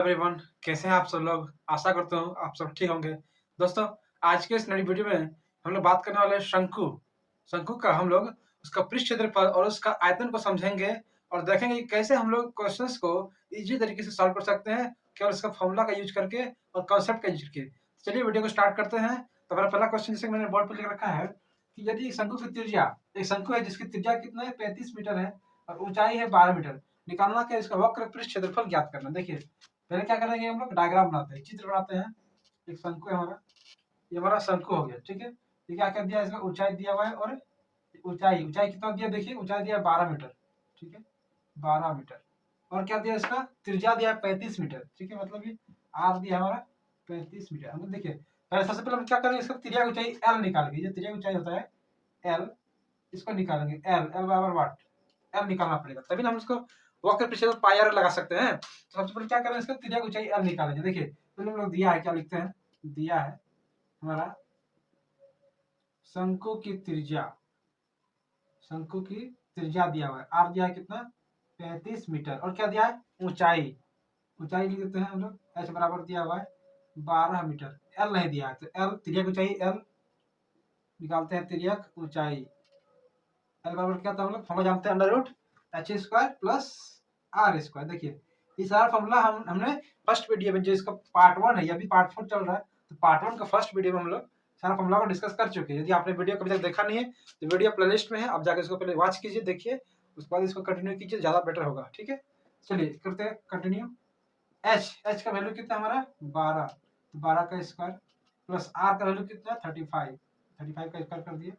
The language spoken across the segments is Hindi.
एवरीवन, कैसे हैं आप सब लोग? आशा करता हूँ आप सब ठीक होंगे। दोस्तों, आज के इस नई वीडियो में हम लोग बात करने वाले हैं शंकु। शंकु का हम लोग उसका पृष्ठ क्षेत्रफल और उसका आयतन को समझेंगे और देखेंगे कि कैसे हम लोग क्वेश्चंस को इजी तरीके से सॉल्व कर सकते हैं, केवल इसका फॉर्मूला का यूज करके और कॉन्सेप्ट का यूज करके। चलिए वीडियो को स्टार्ट करते हैं। तो हमारा पहला क्वेश्चन जैसे मैंने बोर्ड पर लिख रखा है कि यदि एक शंकु की त्रिज्या, एक शंकु है जिसकी त्रिज्या कितना है 35 मीटर है और ऊंचाई है 12 मीटर, निकालना क्या इसका वक्र पृष्ठ क्षेत्रफल ज्ञात करना। देखिए पहले क्या करेंगे, हम लोग डायग्राम बनाते हैं, चित्र बनाते हैं। एक शंकु है हमारा, ये हमारा शंकु हो गया, ठीक है। ये क्या कर दिया, इसका ऊंचाई दिया हुआ है और ऊंचाई ऊंचाई कितना दिया, देखिए ऊंचाई दिया 12 मीटर, ठीक है, 12 मीटर। और क्या दिया, इसका त्रिज्या दिया 35 मीटर, ठीक है, मतलब ये आर दिया हमारा 35 मीटर। हम देखिए पहले सबसे पहले हम क्या करेंगे, इसका त्रिज्या ऊंचाई एल निकालेंगे। ये त्रिज्या ऊंचाई होता है एल, इसको निकालेंगे। एल एल बराबर वाट, एल निकालना पड़ेगा, तभी ना हम इसको वक्र पृष्ठ पाई आर लगा सकते हैं। तो सबसे पहले क्या करें, इसका त्रिज्या ऊंचाई एल निकालेंगे। देखिए तो हम लोग दिया है, क्या लिखते हैं, दिया है हमारा शंकु की त्रिज्या, शंकु की त्रिज्या दिया हुआ है, आर दिया है कितना 35 मीटर, और क्या दिया है ऊंचाई, ऊंचाई लिख देते हैं हम लोग, एच बराबर दिया हुआ है 12 मीटर। एल नहीं दिया है तो एल त्रिज्यक ऊंचाई एल निकालते हैं, त्रिज्यक ऊंचाई एल बराबर क्या था, हम लोग फॉर्मूला जानते हैं, under root H square plus R square. देखिए ये सारा फॉर्मूला हमने फर्स्ट वीडियो में, जो इसका पार्ट 1 है, ये अभी पार्ट 4 चल रहा है, तो पार्ट 1 का फर्स्ट वीडियो में हम लोग सारा फॉर्मूला को डिस्कस कर चुके हैं। यदि आपने वीडियो कभी तक देखा नहीं है तो वीडियो प्लेलिस्ट में है, आप जाकर इसको पहले वॉच कीजिए, देखिए, उसके बाद इसको कंटिन्यू कीजिए, ज्यादा बेटर होगा, ठीक है। चलिए करते हैं कंटिन्यू। एच का वैल्यू कितना हमारा 12, तो 12 का स्क्वायर प्लस आर का वैल्यू कितना 35, 35 का स्क्वायर कर दिए।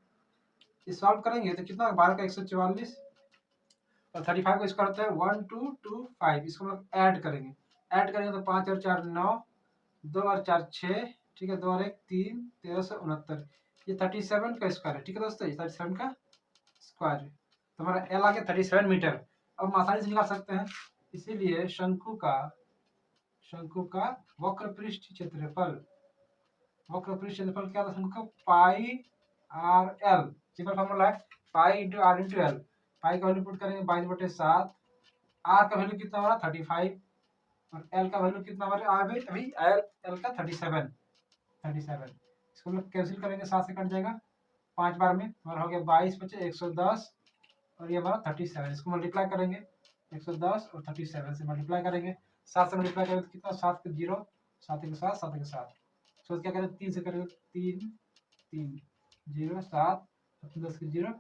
ये सॉल्व करेंगे तो कितना, 12 का 144 और 35 का स्क्वायर होता है 1225। इसको हम लोग ऐड करेंगे, ऐड करेंगे तो 5 और 4 9, 2 और 4 6, ठीक है, 2 और 1 3, 1369। ये 37 का स्क्वायर है, ठीक है दोस्तों, ये 37 का स्क्वायर है। तो हमारा एल आ गया 37 मीटर। अब हम आसानी से निकाल सकते हैं, इसीलिए शंकु का वक्र पृष्ठ क्षेत्रफल, वक्र पृष्ठ क्षेत्रफल क्या था शंकु का, pi R L, simple formula है pi into R into L. Pi का वैल्यू पुट करेंगे 22/7, आर का वैल्यू कितना हमारा 35 और एल का वैल्यू कितना हमारे अभी एल एल का 37। इसको हम लोग कैंसिल करेंगे, 7 से कट जाएगा, 5 बार में हमारा हो गया 22 बचे 110 और ये हमारा 37। इसको मल्टीप्लाई करेंगे 110 और 37 से मल्टीप्लाई करेंगे, 7 से मल्टीप्लाई करेंगे तो कितना, 7 के 0, 7 के 7, 7 के 7। उसके बाद क्या करेंगे, 3 से करेंगे, 3 3 0 7, 10 के 0,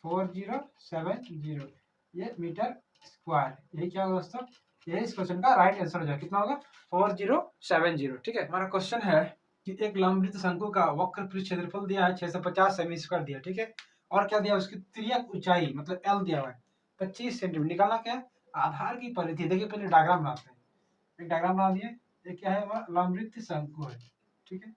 4070, ये मीटर स्क्वायर। यही क्या होगा दोस्तों, यही इस क्वेश्चन का राइट आंसर हो जाएगा, कितना होगा 4070, ठीक है। हमारा क्वेश्चन है कि एक लंबवृत्त शंकु का वक्र पृष्ठ क्षेत्रफल दिया है 650 सेमी स्क्वायर दिया, ठीक है, और क्या दिया, उसकी त्रिज्या ऊंचाई मतलब एल दिया हुआ है 25 सेंटीमीटर। निकालना क्या है, आधार की परिधि। देखिए पहले डायग्राम बनाते हैं, एक डायग्राम बना दिए, ये क्या है, हमारा लंबवृत्त शंकु है, ठीक है।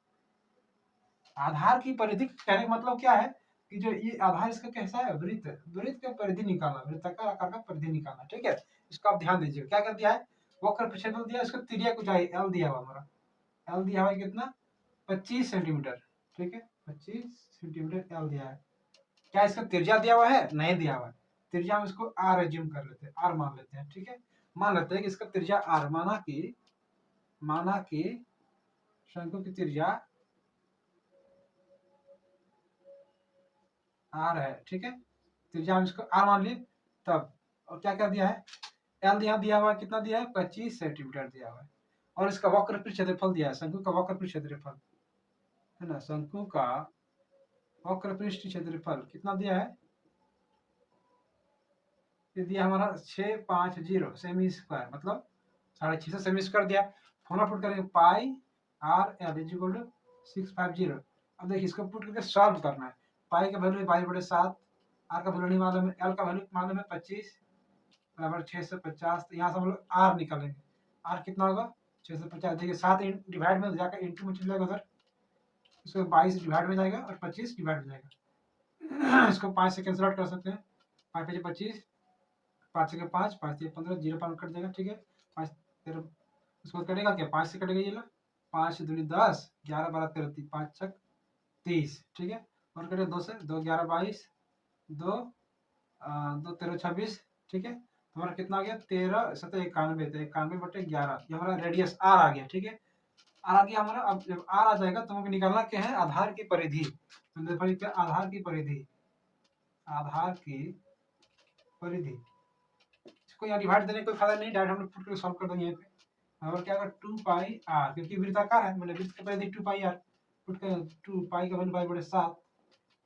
आधार की परिधि कहने का मतलब क्या है कि जो ये आधार इसका कैसा है, वृत्त, वृत्त का परिधि निकालना, वृत्ताकार आकार का परिधि निकालना, ठीक है। इसको आप ध्यान दीजिएगा, क्या कर दिया है, वक्र क्षेत्रफल दिया, इसको त्रिज्या ऊंचाई एल दिया हुआ हमारा, एल दिया हुआ है कितना 25 सेंटीमीटर, ठीक है, 25 सेंटीमीटर एल दिया है। क्या इसका त्रिज्या दिया हुआ है, नहीं दिया हुआ है, त्रिज्या हम इसको आर एज्यूम कर लेते हैं, आर मान लेते हैं, ठीक है। मान लेते हैं कि इसका त्रिज्या आर, माना कि शंकु की त्रिज्या आर है, ठीक है, त्रिज्या हम इसको आर मान लिए तब। और क्या क्या दिया है, एल यहाँ दिया हुआ है, कितना दिया है 25 सेंटीमीटर दिया हुआ है, और इसका वक्र पृष्ठ क्षेत्रफल दिया है, शंकु का वक्र पृष्ठ क्षेत्रफल है ना, शंकु का वक्र पृष्ठ क्षेत्रफल कितना दिया है, ये दिया हमारा 650 सेमी स्क्वायर, मतलब 650 सेमी स्क्वायर दिया। फॉर्मूला पुट करेंगे pi R L is equal to 650। अब देखिए इसको पुट करके सॉल्व करना है, पाई का वैल्यू 22/7, आर का वैल्यू नहीं मालूम है, एल का वैल्यू मालूम है 25 बराबर 650। तो यहाँ से हम लोग आर निकालेंगे, आर कितना होगा 650। देखिए 7 डिवाइड में जाकर इंटू में चल जाएगा उधर, इसको 22 डिवाइड में जाएगा और 25 डिवाइड में जाएगा। इसको 5 से कैंसिल आउट कर सकते हैं, 5 5 25, 5 के 5, 5 से 15, 0 5 कट जाएगा, ठीक है। 5 13, उसको कटेगा क्या, 5 से कटेगा, ये लो 5 दूनी 10, 11 12 13, 5 छक 30, ठीक है। और कटेगा 2 से, 2 11 22, 2 2 13 26, ठीक है। हमारा कितना आ गया 13 सतह 91, तो 91/11, ये हमारा रेडियस आर आ गया। ठीक है, आर आ गया हमारा। अब जब आर आ जाएगा तो हमको निकालना क्या है, आधार की परिधि। तो देखो क्या, आधार की परिधि, आधार की परिधि। इसको यहाँ डिवाइड देने का कोई फायदा नहीं, डायरेक्ट हम लोग पुट करके सॉल्व कर देंगे यहाँ पे। और क्या होगा 2πr, क्योंकि वृत्ताकार है, मतलब वृत्त की परिधि 2πr, पुट करें 2π का वैल्यू 5/7,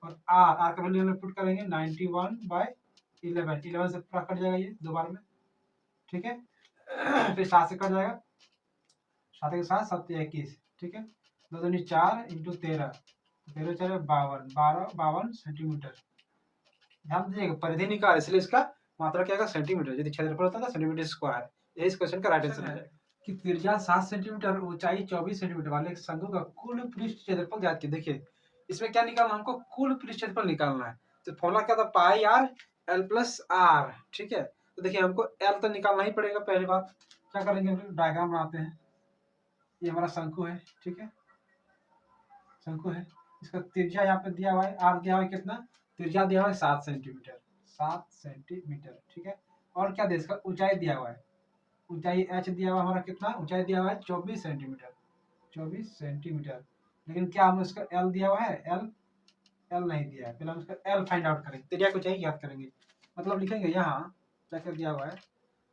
और आर का वैल्यू हम लोग पुट करेंगे 91/11, 11 से पूरा कट जाएगा ये दो बार में। ठीक है, फिर 7 से कट जाएगा, 7 के साथ 7 21। ठीक है, 2 दूनी 4 इंटू 13, 13 4 52, 52 सेंटीमीटर। ध्यान दीजिएगा परिधि निकाल, इसलिए इसका मात्रा क्या होगा सेंटीमीटर, यदि क्षेत्रफल होता था सेंटीमीटर स्क्वायर। यही इस क्वेश्चन का राइट आंसर है कि त्रिज्या 7 सेंटीमीटर, ऊंचाई 24 सेंटीमीटर वाले शंकु का कुल पृष्ठ क्षेत्रफल ज्ञात कीजिए। देखिए इसमें क्या निकालना, हमको कुल पृष्ठ क्षेत्रफल निकालना है। तो फॉर्मूला क्या था, पाई आर एल प्लस आर। ठीक है, तो देखिए हमको एल तो निकालना ही पड़ेगा। पहली बात क्या करेंगे, हम लोग डायग्राम बनाते हैं। ये हमारा शंकु है। ठीक है, शंकु है, इसका त्रिज्या यहाँ पे दिया हुआ है, आर दिया हुआ है कितना, त्रिज्या दिया हुआ है 7 सेंटीमीटर, 7 सेंटीमीटर। ठीक है, और क्या दिया, इसका ऊंचाई दिया हुआ है, ऊंचाई एच दिया हुआ हमारा कितना, ऊंचाई दिया हुआ है 24 सेंटीमीटर, 24 सेंटीमीटर। लेकिन क्या हम इसका एल दिया हुआ है, एल एल नहीं दिया है, पहले हम इसका एल फाइंड आउट करेंगे, त्रिज्या को चाहिए याद करेंगे। मतलब लिखेंगे यहाँ क्या क्या दिया हुआ है,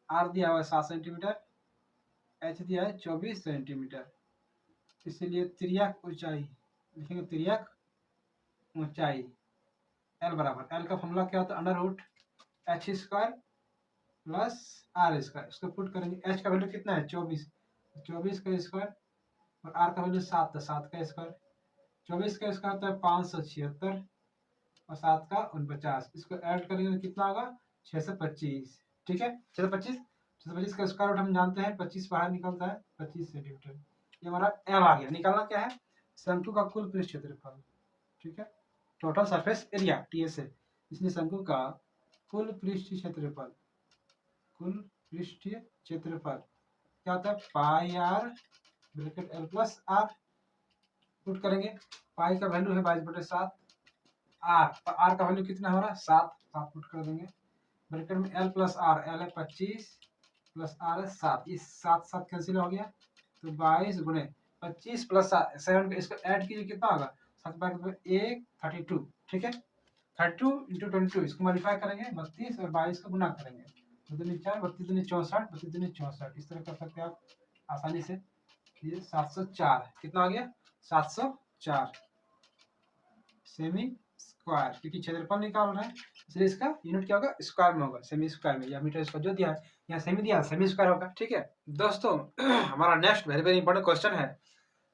आर दिया हुआ है 7 सेंटीमीटर, एच दिया है 24 सेंटीमीटर, इसीलिए त्रिज्यक ऊंचाई लिखेंगे, त्रिज्यक ऊंचाई एल बराबर, एल का फॉर्मूला क्या होता है, under root H square plus R square. इसको पुट करेंगे, एच का वैल्यू कितना है 24, 24 का स्क्वायर, और आर का वैल्यू 7, तो 7 का स्क्वायर, 24 का स्क्वायर होता है 576, और 7 का 49, इसको ऐड करेंगे तो कितना होगा 625। ठीक है, 625, 625 का स्क्वायर रूट हम जानते हैं 25 बाहर निकलता है 25 सेंटीमीटर। ये हमारा एल आ गया। निकालना क्या है, शंकु का कुल पृष्ठ क्षेत्रफल। ठीक है, टोटल सरफेस एरिया टीएस है, इसलिए शंकु का कुल पृष्ठ क्षेत्रफल, कुल पृष्ठीय क्षेत्रफल क्या होता है, pi R bracket L plus R, put करेंगे, पाई का वैल्यू है 22/7, आर का वैल्यू कितना हो रहा है 7, 7 पुट कर देंगे, ब्रैकेट में एल प्लस आर, एल है 25 प्लस आर है 7, इस 7 7 कैंसिल हो गया, तो 22 गुणे 25 प्लस 7, इसको ऐड कीजिए कितना होगा 7 1 32। ठीक है, 32 इंटू 22, इसको मॉडिफाई करेंगे 32 और 22 का गुना करेंगे, 2 दूनी 4, 32 दूनी 64, 32 दूनी 64, इस तरह कर सकते हैं आप आसानी से। ये 704 कितना आ गया 704 सेमी स्क्वायर, क्योंकि क्षेत्रफल निकाल रहे हैं इसलिए इसका यूनिट क्या होगा स्क्वायर में होगा, सेमी स्क्वायर में, या मीटर स्क्वायर जो दिया है यहाँ सेमी दिया सेमी स्क्वायर होगा। ठीक है दोस्तों, हमारा next very very important question है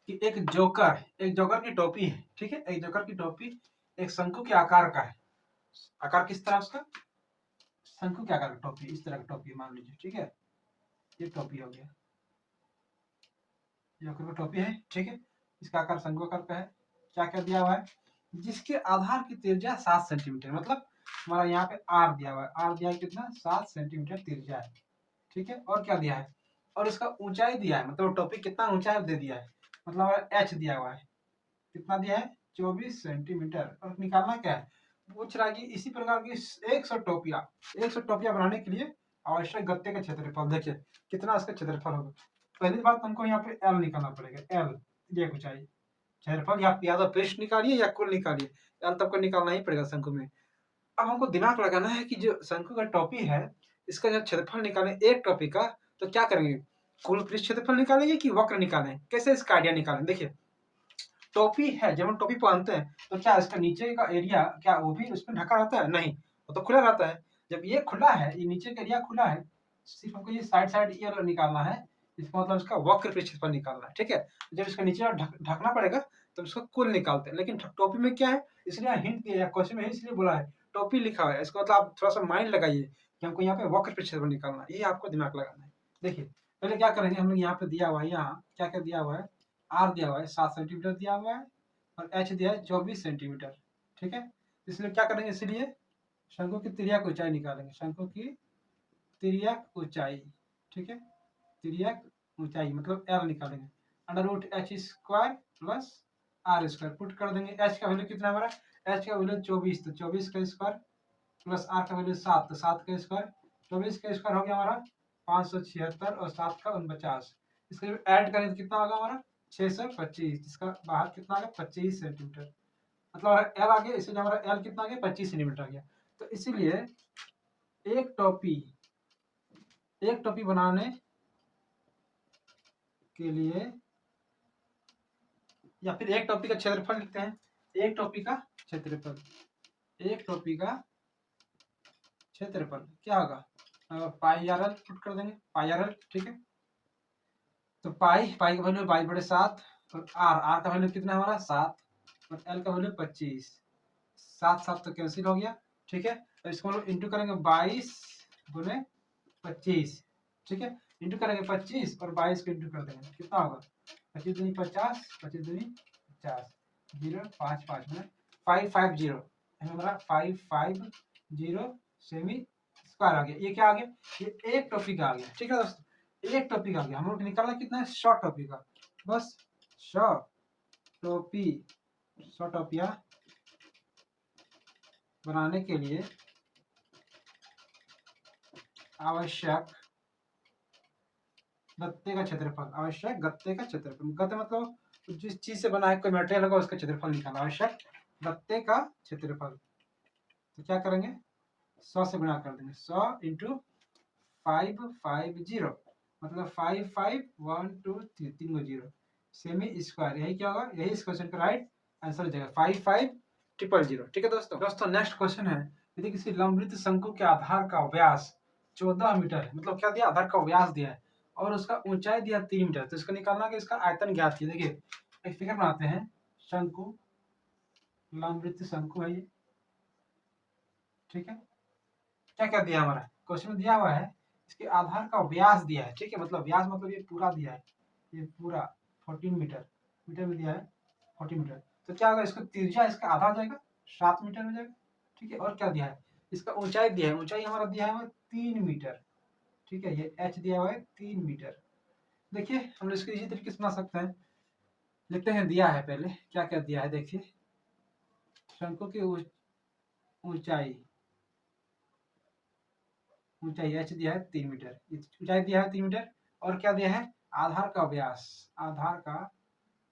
कि एक जोकर की टोपी है। ठीक है, एक जोकर की टोपी एक शंकु के आकार का है। आकार किस तरह उसका, शंकु के आकार का टोपी, इस तरह का टोपी मान लीजिए। ठीक है, ये टोपी हो गया, जोकर का टोपी है। ठीक है, इसका आकार शंकु आकार का है। क्या क्या दिया हुआ है, जिसके आधार की त्रिज्या 7 सेंटीमीटर, मतलब हमारा यहाँ पे आर दिया हुआ है, आर दिया है कितना 7 सेंटीमीटर त्रिज्या है। ठीक है, और क्या दिया है, और इसका ऊंचाई दिया है, मतलब टॉपिक कितना ऊंचा है दे दिया है, मतलब एच दिया हुआ है, कितना दिया है 24 सेंटीमीटर। और निकालना क्या है, पूछ रहा है कि इसी प्रकार की 100 टोपियां बनाने के लिए आवश्यक गत्ते का क्षेत्रफल। देखिए कितना इसका क्षेत्रफल होगा। पहली बात हमको यहाँ पे एल निकालना पड़ेगा, एल ये ऊंचाई, क्षेत्रफल या तो पृष्ठ निकालिए या कुल निकालिए, एल तब को निकालना ही पड़ेगा शंकु में। अब हमको दिमाग लगाना है कि जो शंकु का टोपी है इसका जब क्षेत्रफल निकालें एक टोपी का, तो क्या करेंगे, कुल पृष्ठ क्षेत्रफल निकालेंगे कि वक्र निकालें, कैसे इसका आइडिया निकालें। देखिए टोपी है, जब हम टोपी पहनते हैं तो क्या इसका नीचे का एरिया क्या वो भी उसमें ढका रहता है, नहीं वो तो खुला रहता है। जब ये खुला है, ये नीचे का एरिया खुला है, सिर्फ हमको ये साइड ये निकालना है, इसका मतलब इसका वक्र पृष्ठ क्षेत्रफल निकालना है। ठीक है, जब इसका नीचे ढकना पड़ेगा तो इसको कुल निकालते हैं, लेकिन टोपी में क्या है, इसलिए हिंट दिया क्वेश्चन में, इसलिए बोला है टोपी लिखा है, इसका मतलब आप थोड़ा सा माइंड लगाइए कि हमको यहाँ पे वक्र पृष्ठ क्षेत्रफल निकालना है, ये आपको दिमाग लगाना है। देखिए पहले क्या करेंगे, हम लोग यहाँ पे दिया हुआ है, यहाँ क्या क्या दिया हुआ है, आर दिया हुआ है 7 सेंटीमीटर दिया हुआ है, और एच दिया है 24 सेंटीमीटर। ठीक है, इसलिए क्या करेंगे, इसलिए शंकु की तिर्यक ऊंचाई निकालेंगे, शंकु की तिर्यक ऊंचाई। ठीक है, तिर्यक ऊंचाई मतलब एल निकालेंगे, under root H square plus R square, put कर देंगे। एच का वैल्यू कितना हमारा, एच का वैल्यू 24, तो 24 का स्क्वायर प्लस आर का वैल्यू 7, तो 7 का स्क्वायर 24 का स्क्वायर हो गया हमारा 576 और 7 का 49। इसको ऐड करें तो कितना होगा हमारा 625, जिसका बाहर कितना आ गया 25 सेंटीमीटर। मतलब एल आ गया, इसलिए हमारा एल कितना आ गया 25 सेंटीमीटर आ गया। तो इसीलिए एक टोपी बनाने के लिए, या फिर एक टोपी का क्षेत्रफल लिखते हैं। एक टोपी का क्षेत्रफल, एक टोपी का क्षेत्रफल क्या होगा पाई आर एल पुट कर देंगे, पाई आर एल। ठीक है, तो पाई का वैल्यू 22/7 और आर का वैल्यू कितना हमारा 7 और एल का वैल्यू 25। 7 तो कैंसिल हो गया। ठीक है, तो इसको हम लोग इंटू करेंगे 22 गुने 25। ठीक है, इंटू करेंगे 25 और 22 को इंटू कर देंगे, कितना होगा 25 दूनी 50, 25 दूनी 50, 0 5 5 में 550 हमारा 550 सेमी स्क्वायर आ गया। ये क्या आ गया, ये एक टोपी का आ गया। ठीक है दोस्तों, एक टोपी का आ गया। हम लोग निकालना कितना है 100 टोपी का, बस 100 टोपी, 100 टोपियां बनाने के लिए आवश्यक गत्ते का क्षेत्रफल, आवश्यक गत्ते का क्षेत्रफल। गत्ते मतलब जिस चीज से बना है कोई मटेरियल होगा उसका क्षेत्रफल निकालना, आवश्यक गत्ते का क्षेत्रफल। तो क्या करेंगे 100 से गुणा कर देंगे, 100 इंटू 550 मतलब 55123 तीन गो जीरो सेमी स्क्वायर। यही क्या होगा, यही इस क्वेश्चन का राइट आंसर हो जाएगा 55000। ठीक है दोस्तों नेक्स्ट क्वेश्चन है, यदि किसी लंबवृत्त शंकु के आधार का व्यास 14 मीटर है, मतलब क्या दिया आधार का व्यास दिया है और उसका ऊंचाई दिया 3 मीटर, तो इसको निकालना कि इसका आयतन ज्ञात कीजिए। देखिए एक फिगर बनाते हैं, शंकु, लंबवृत्त शंकु है ये। ठीक है, क्या क्या दिया हमारा क्वेश्चन में दिया हुआ है, इसके आधार का व्यास दिया है। ठीक है, मतलब व्यास मतलब ये पूरा दिया है, ये पूरा 14 मीटर, मीटर में दिया है 14 मीटर। तो क्या होगा, इसको त्रिज्या इसका आधा हो जाएगा 7 मीटर हो जाएगा। ठीक है, और क्या दिया है, इसका ऊंचाई दिया है, ऊंचाई हमारा दिया है 3 मीटर। ठीक है, ये एच दिया हुआ है 3 मीटर। देखिए हम लोग इसको इसी तरीके से बना सकते हैं, लिखते हैं दिया है, पहले क्या क्या दिया है देखिए, शंकु की ऊंचाई, ऊंचाई एच दिया है 3 मीटर, ऊंचाई दिया है 3 मीटर, और क्या दिया है आधार का व्यास, आधार का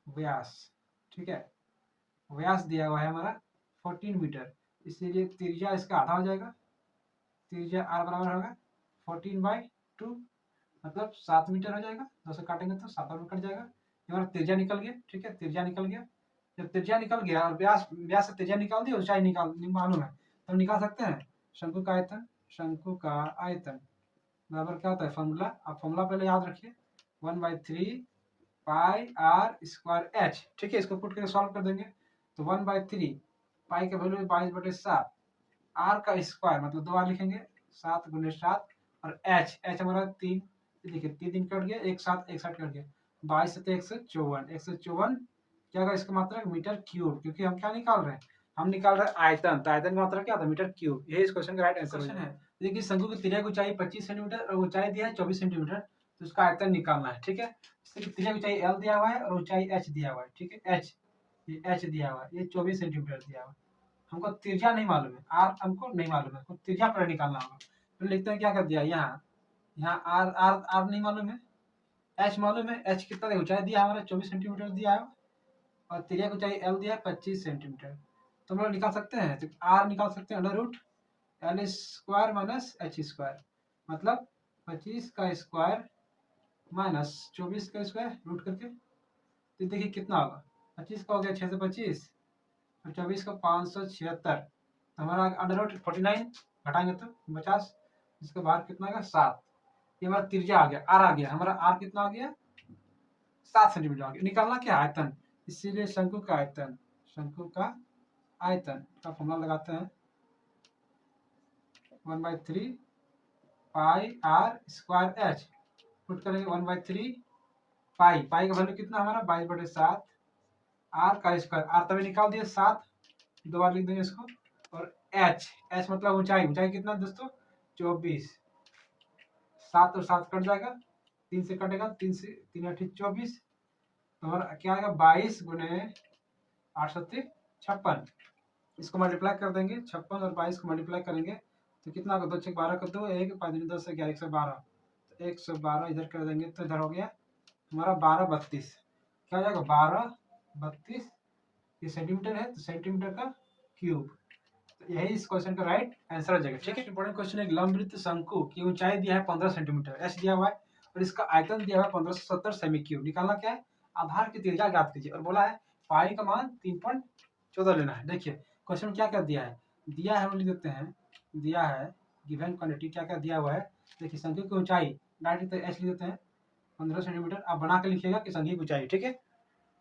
व्यास। ठीक है, व्यास दिया हुआ है हमारा 14 मीटर, इसीलिए त्रिज्या इसका आधा हो जाएगा, त्रिज्या आर बराबर होगा 14/2 मतलब 7 मीटर हो जाएगा। 2 से काटेंगे तो 7 में कट जाएगा, ये हमारा त्रिज्या निकल गया। ठीक है, त्रिज्या निकल गया, जब त्रिज्या निकल गया और व्यास, व्यास से त्रिज्या निकाल दी, ऊंचाई निकाल मालूम है तो निकाल सकते हैं। शंकु का आयतन, शंकु का आयतन बराबर क्या होता है फॉर्मूला, आप फॉर्मूला पहले याद रखिए, 1/3 पाई आर स्क्वायर एच। ठीक है, इसको पुट करके सॉल्व कर देंगे तो 1/3 पाई का वैल्यू 22/7, आर का स्क्वायर मतलब 2 बार लिखेंगे 7 गुने 7 और एच, एच हमारा 3, देखिए 3 दिन कट गया, एक साथ कट गया, 22 से 154, 154 क्या होगा इसका मात्रा मीटर क्यूब, क्योंकि हम क्या निकाल रहे हैं, हम निकाल रहे हैं आयतन, तो आयतन की मात्रा क्या होता है मीटर क्यूब। यही इस क्वेश्चन का राइट आंसर है। देखिए शंकु की त्रिज्या की ऊंचाई 25 सेंटीमीटर और ऊंचाई दिया है 24 सेंटीमीटर, तो उसका आयतन निकालना है। ठीक है, त्रिज्या की ऊंचाई एल दिया हुआ है और ऊंचाई एच दिया हुआ है। ठीक है, एच, ये एच दिया हुआ है, ये 24 सेंटीमीटर दिया हुआ है, हमको त्रिज्या नहीं मालूम है, आर हमको नहीं मालूम है, त्रिज्या पर निकालना होगा। तो लिखते हैं क्या कर दिया, यहाँ यहाँ आर आर आर नहीं मालूम है, एच मालूम है, एच कितना दिया, ऊंचाई दिया हमारा 24 सेंटीमीटर दिया है और त्रिज्या की ऊंचाई एल दिया है 25 सेंटीमीटर। तो हम लोग निकाल सकते हैं, तो आर निकाल सकते हैं under root L square minus H square, मतलब 25 का स्क्वायर माइनस 24 का स्क्वायर रूट करके, तो देखिए कितना होगा, 25 का हो गया 6 से 25 और 24 का 576, तो हमारा अंडर रूट 49 घटाएंगे तो 50, इसके बाहर कितना आ गया 7, ये हमारा त्रिज्या आ गया, आर आ गया, हमारा आर कितना आ गया 7 सेंटीमीटर आ गया। निकालना क्या आयतन, इसीलिए शंकु का आयतन, शंकु का आयतन का फॉर्मूला लगाते हैं 1/3 पाई आर स्क्वायर एच, पुट करेंगे 1/3 पाई, पाई का वैल्यू कितना हमारा 22/7, आर का स्क्वायर, आर तभी निकाल दिए 7, 2 बार लिख देंगे इसको, और एच, एच मतलब ऊंचाई, ऊंचाई कितना दोस्तों 24, 7 और 7 कट जाएगा, 3 से कटेगा, 3 से 3 8 24, तो हमारा क्या आएगा 22 गुने 8 7 56, इसको मल्टीप्लाई कर देंगे 56 और 22 को मल्टीप्लाई करेंगे तो कितना होगा, 2 छक 12 कर दो, 1 5 दूनी 10 11 112, तो 112 इधर कर देंगे तो इधर हो गया हमारा 12 32, क्या हो जाएगा 12 32, ये सेंटीमीटर है तो सेंटीमीटर का क्यूब। तो यही इस क्वेश्चन का राइट आंसर हो जाएगा। ठीक है, इंपॉर्टेंट क्वेश्चन है, लंबवृत्त शंकु की ऊंचाई दिया है 15 सेंटीमीटर एच दिया हुआ है और इसका आयतन दिया हुआ है 1570 सेमी क्यूब। निकालना क्या है, आधार की त्रिज्या ज्ञात कीजिए और बोला है पाई का मान 3.14 लेना है। देखिए क्वेश्चन क्या क्या दिया है, दिया है हम लिख देते हैं, दिया है गिवन क्वांटिटी क्या क्या दिया हुआ है। देखिए शंकु की ऊंचाई डायरेक्ट एच लिख देते हैं 15 सेंटीमीटर, आप बना के लिखिएगा कि शंकु की ऊंचाई। ठीक है,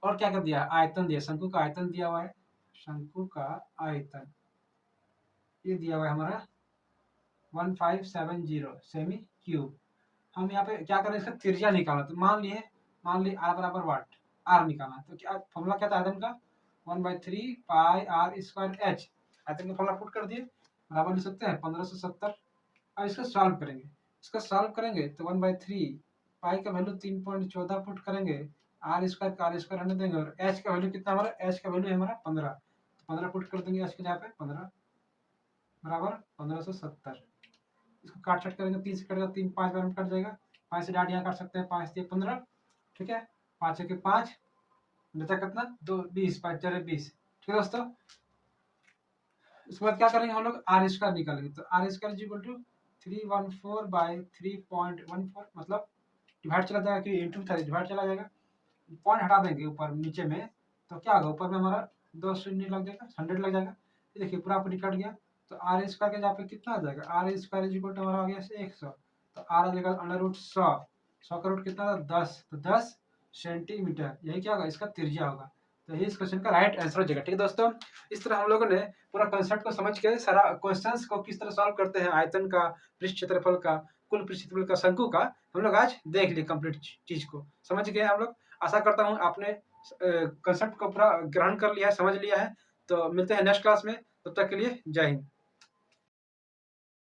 और क्या क्या दिया है, आयतन दिया, शंकु का आयतन दिया हुआ है, शंकु का आयतन ये दिया हुआ है हमारा 1570 सेमी क्यूब। हम यहाँ पे क्या करें, इसका त्रिज्या निकालना, तो मान लिए आर बराबर वाट, आर निकालना, तो क्या फॉर्मूला क्या था आयतन का, 1/3 पाई आर स्क्वायर एच। आयतन का फॉर्मूला पुट कर दिए, बराबर लिख सकते हैं 1570। अब इसका सॉल्व करेंगे, तो 1/3 पाई का वैल्यू 3.14 पुट करेंगे, आर स्क्वायर का आर स्क्वायर रहने देंगे और एच का वैल्यू कितना, हमारा एच का वैल्यू है हमारा 15, तो 15 पुट कर देंगे एच के जगह पे 15 बराबर 1570। इसको काट छट करेंगे, 3 से कटेगा 3 5 बार में कट जाएगा, 5 से डाट यहाँ काट सकते हैं, 5 से 15, ठीक है, 5 के 5 बचा कितना 2 20 5 4 20। ठीक है दोस्तों, उसके बाद क्या करेंगे हम लोग आर स्क्वायर निकालेंगे, तो R square is equal to 314/3.14, मतलब डिवाइड चला जाएगा कि इंटू था डिवाइड चला जाएगा, पॉइंट हटा देंगे ऊपर नीचे में, तो क्या होगा ऊपर में हमारा 2 शून्य लग जाएगा, 100 लग जाएगा। देखिए पूरा पूरी कट गया, तो आर स्क्वायर के जहाँ पे कितना आ जाएगा, R square is equal to हमारा आ गया 100, तो आर आ जाएगा अंडर रूट 100 का रूट कितना था 10, तो 10 सेंटीमीटर, यही क्या होगा इसका त्रिज्या होगा। तो यही इस क्वेश्चन का राइट आंसर हो जाएगा। ठीक है दोस्तों, इस तरह हम लोगों ने पूरा कंसेप्ट को समझ के सारा क्वेश्चंस को किस तरह सॉल्व करते हैं, आयतन का, पृष्ठ क्षेत्रफल का, कुल पृष्ठ क्षेत्रफल का, शंकु का, हम लोग आज देख लिए कंप्लीट चीज को समझ गए हम लोग। आशा करता हूँ आपने कंसेप्ट को पूरा ग्रहण कर लिया है, समझ लिया है। तो मिलते हैं नेक्स्ट क्लास में, तब तक के लिए जय हिंद।